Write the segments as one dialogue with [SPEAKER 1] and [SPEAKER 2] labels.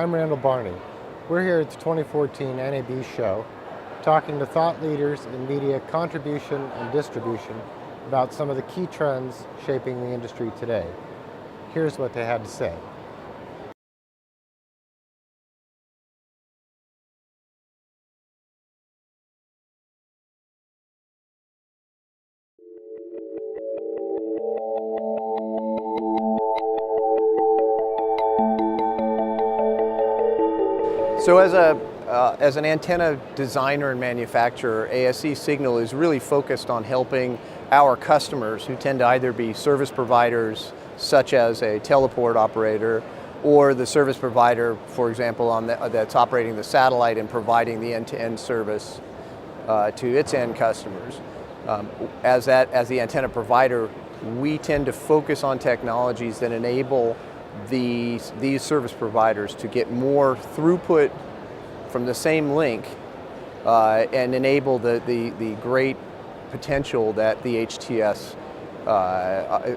[SPEAKER 1] I'm Randall Barney. We're here at the 2014 NAB show talking to thought leaders in media contribution and distribution about some of the key trends shaping the industry today. Here's what they had to say.
[SPEAKER 2] So as an antenna designer and manufacturer, ASC Signal is really focused on helping our customers, who tend to either be service providers such as a teleport operator or the service provider, for example, that's operating the satellite and providing the end-to-end service to its end customers. As the antenna provider, we tend to focus on technologies that enable these service providers to get more throughput from the same link and enable the great potential that the HTS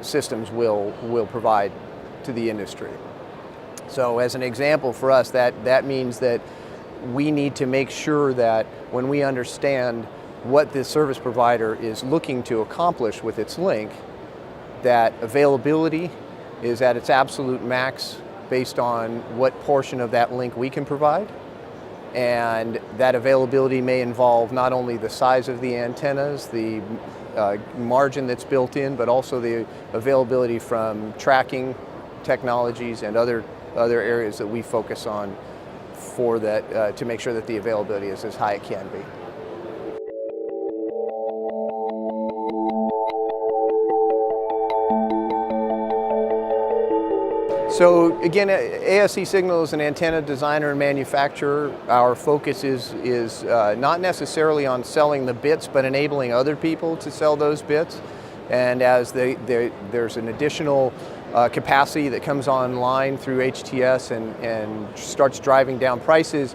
[SPEAKER 2] systems will provide to the industry. So as an example for us, that means that we need to make sure that when we understand what the service provider is looking to accomplish with its link, that availability is at its absolute max based on what portion of that link we can provide. And that availability may involve not only the size of the antennas, the margin that's built in, but also the availability from tracking technologies and other areas that we focus on for that to make sure that the availability is as high as it can be. So again, ASC Signal is an antenna designer and manufacturer. Our focus is not necessarily on selling the bits, but enabling other people to sell those bits. And as there's an additional capacity that comes online through HTS and starts driving down prices,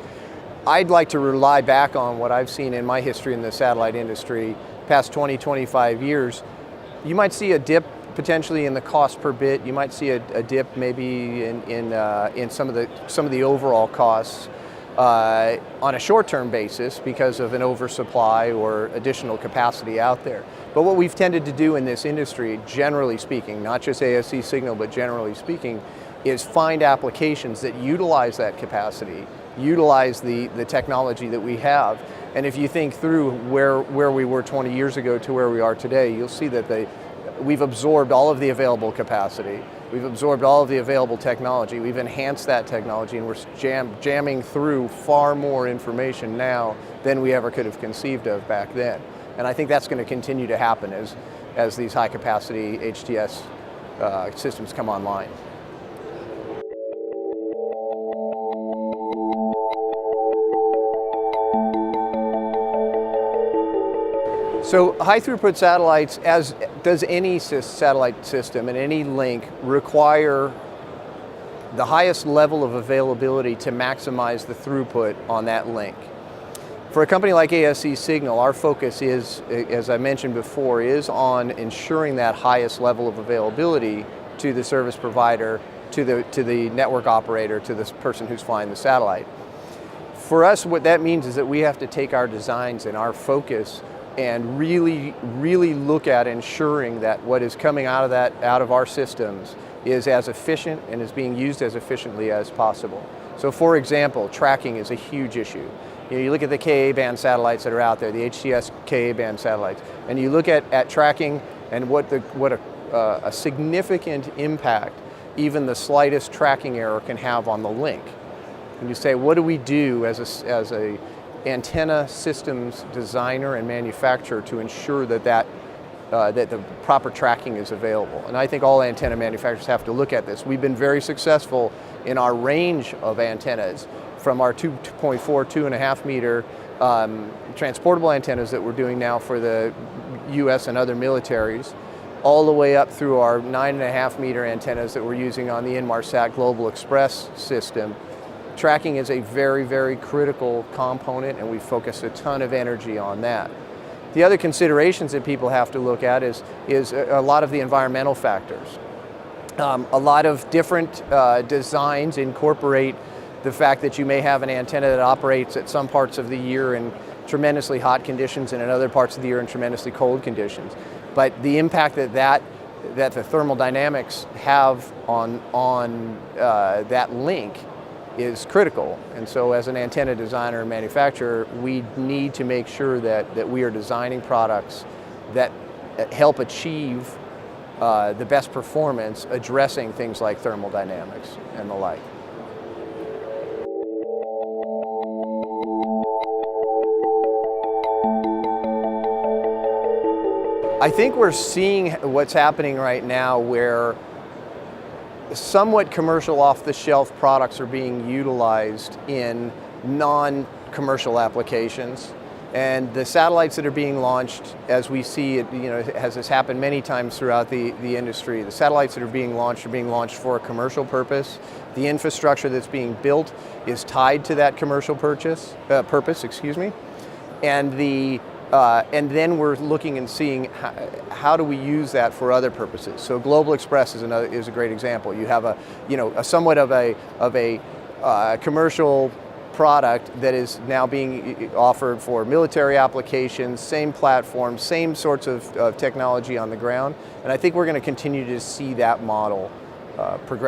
[SPEAKER 2] I'd like to rely back on what I've seen in my history in the satellite industry, past 20, 25 years. You might see a dip potentially in the cost per bit. You might see a dip maybe in some of the overall costs on a short-term basis because of an oversupply or additional capacity out there. But what we've tended to do in this industry, generally speaking, not just ASC Signal, but generally speaking, is find applications that utilize that capacity, utilize the technology that we have. And if you think through where we were 20 years ago to where we are today, you'll see that we've absorbed all of the available capacity. We've absorbed all of the available technology. We've enhanced that technology, and we're jamming through far more information now than we ever could have conceived of back then. And I think that's going to continue to happen as these high capacity HTS systems come online. So high throughput satellites, as does any satellite system and any link, require the highest level of availability to maximize the throughput on that link. For a company like ASC Signal, our focus is, as I mentioned before, is on ensuring that highest level of availability to the service provider, to the network operator, to the person who's flying the satellite. For us, what that means is that we have to take our designs and our focus and really look at ensuring that what is coming out of our systems is as efficient and is being used as efficiently as possible. So for example, tracking is a huge issue. You look at the Ka-band satellites that are out there, the HTS Ka-band satellites, and you look at tracking and what a significant impact even the slightest tracking error can have on the link. And you say, what do we do as a antenna systems designer and manufacturer to ensure that the proper tracking is available? And I think all antenna manufacturers have to look at this. We've been very successful in our range of antennas, from our 2.4, 2.5 meter transportable antennas that we're doing now for the US and other militaries, all the way up through our 9.5 meter antennas that we're using on the Inmarsat Global Express system. Tracking is a very, very critical component, and we focus a ton of energy on that. The other considerations that people have to look at is a lot of the environmental factors. A lot of different designs incorporate the fact that you may have an antenna that operates at some parts of the year in tremendously hot conditions and in other parts of the year in tremendously cold conditions. But the impact that the thermal dynamics have on that link is critical. And so as an antenna designer and manufacturer, we need to make sure that we are designing products that help achieve the best performance, addressing things like thermal dynamics and the like. I think we're seeing what's happening right now where somewhat commercial off-the-shelf products are being utilized in non-commercial applications. And the satellites that are being launched, as we see it, has this happened many times throughout the industry. The satellites that are being launched for a commercial purpose. The infrastructure that's being built is tied to that commercial purpose, and then we're looking and seeing how do we use that for other purposes. So Global Express is a great example. You have a somewhat of a commercial product that is now being offered for military applications, same platform, same sorts of technology on the ground, and I think we're going to continue to see that model progress.